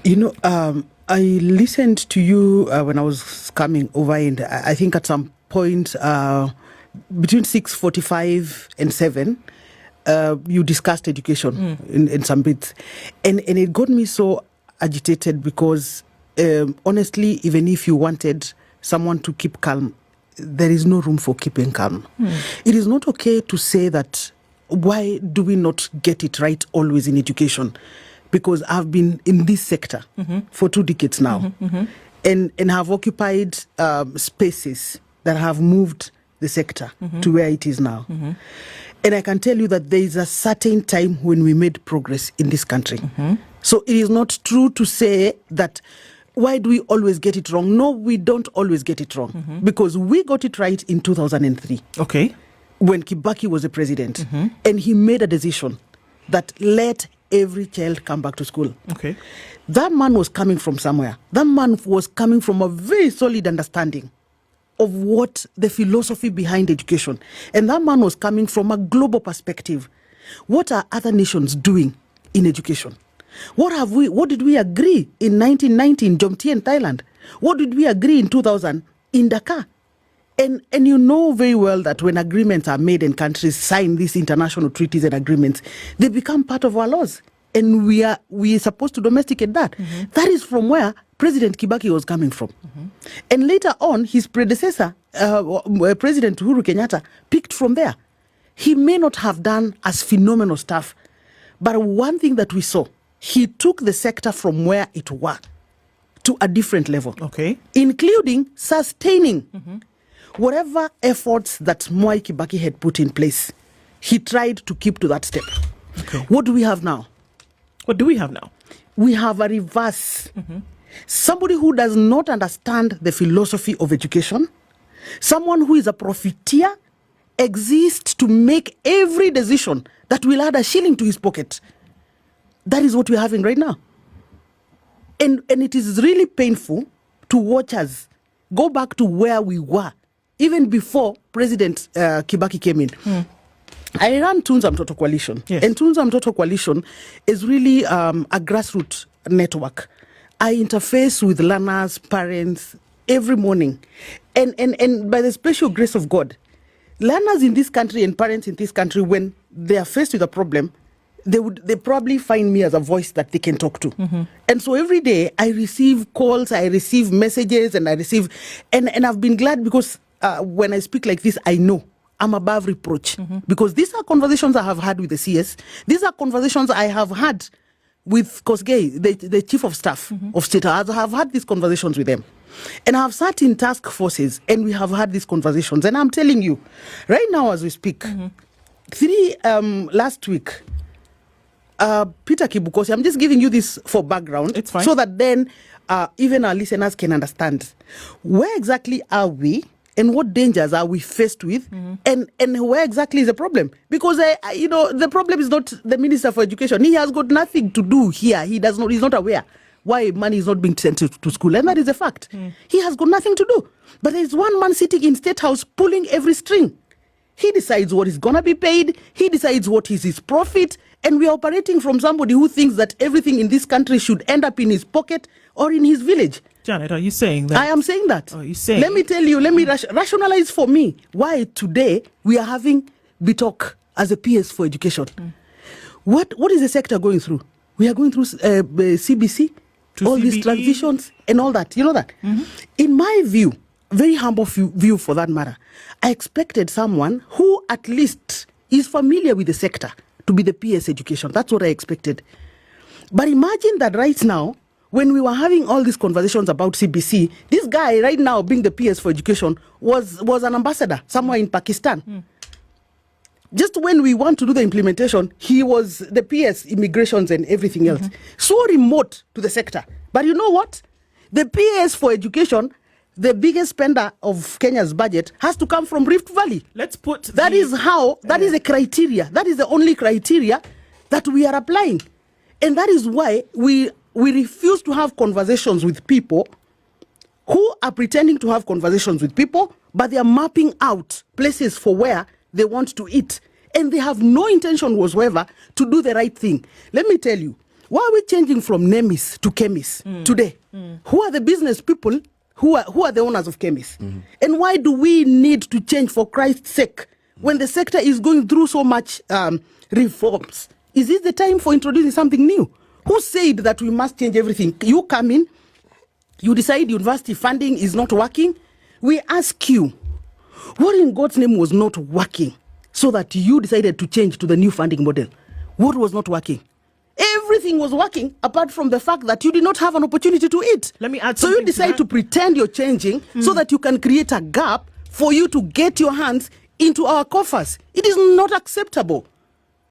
I listened to you when I was coming over, and I think at some point between 6:45 and 7, you discussed education in some bits, and it got me so agitated because honestly, even if you wanted someone to keep calm, there is no room for keeping calm. It is not okay to say that. Why do we not get it right always in education? Because I've been in this sector for 2 decades now, and have occupied spaces that have moved the sector to where it is now. And I can tell you that there is a certain time when we made progress in this country. So it is not true to say that why do we always get it wrong? No, we don't always get it wrong, because we got it right in 2003. Okay. When Kibaki was the president, and he made a decision that let every child come back to school. Okay. That man was coming from somewhere. That man was coming from a very solid understanding of what the philosophy behind education. And that man was coming from a global perspective. What are other nations doing in education? What did we agree in 1990 in Jomtien, Thailand? What did we agree in 2000 in Dakar? And you know very well that when agreements are made and countries sign these international treaties and agreements, they become part of our laws. And we are supposed to domesticate that. That is from where President Kibaki was coming from. And later on, his predecessor, President Uhuru Kenyatta, picked from there. He may not have done as phenomenal stuff, but one thing that we saw, he took the sector from where it was to a different level. Okay. Including sustaining whatever efforts that Mwai Kibaki had put in place. He tried to keep to that step. Okay. What do we have now? What do we have now? We have a reverse. Somebody who does not understand the philosophy of education, someone who is a profiteer, exists to make every decision that will add a shilling to his pocket. That is what we're having right now. And it is really painful to watch us go back to where we were even before President Kibaki came in. I ran Tunza Mtoto Coalition. Yes. And Tunza Mtoto Coalition is really a grassroots network. I interface with learners, parents, every morning. And by the special grace of God, learners in this country and parents in this country, when they are faced with a problem, they probably find me as a voice that they can talk to. And so every day I receive calls, I receive messages, and and I've been glad because when I speak like this, I know I'm above reproach. Because these are conversations I have had with the CS. These are conversations I have had with Kosgei, the chief of staff of State. I have had these conversations with them. And I have sat in task forces and we have had these conversations. And I'm telling you, right now as we speak, last week, Peter Kibukosi, I'm just giving you this for background. It's fine. So that then even our listeners can understand where exactly are we and what dangers are we faced with and where exactly is the problem. Because, the problem is not the Minister for Education. He has got nothing to do here. He's not aware why money is not being sent to school. And that is a fact. He has got nothing to do. But there's one man sitting in State House pulling every string. He decides what is going to be paid. He decides what is his profit. And we are operating from somebody who thinks that everything in this country should end up in his pocket or in his village. Janet, are you saying that? I am saying that. Oh, you saying? Let me tell you, let me rationalize for me why today we are having BTOC as a PS for education. What is the sector going through? We are going through CBC, all CBE. these transitions and all that. You know that? In my view, very humble view for that matter, I expected someone who at least is familiar with the sector to be the PS education. That's what I expected. But imagine that right now, when we were having all these conversations about CBC, this guy right now being the PS for education was an ambassador somewhere in Pakistan. Just when we want to do the implementation, he was the PS, immigrations and everything else. So remote to the sector. But you know what? The PS for education, the biggest spender of Kenya's budget, has to come from Rift Valley. Let's put That is the criteria. That is the only criteria that we are applying. And that is why we refuse to have conversations with people who are pretending to have conversations with people, but they are mapping out places for where they want to eat. And they have no intention whatsoever to do the right thing. Let me tell you, Why are we changing from NEMIS to KEMIS today? Who are the business people? Who are the owners of KEMIS? And why do we need to change for Christ's sake when the sector is going through so much reforms? Is this the time for introducing something new? Who said that we must change everything? You come in, you decide university funding is not working. We ask you, what in God's name was not working so that you decided to change to the new funding model? What was not working? Everything was working apart from the fact that you did not have an opportunity to eat. Let me add so something you decide to pretend you're changing so that you can create a gap for you to get your hands into our coffers. It is not acceptable.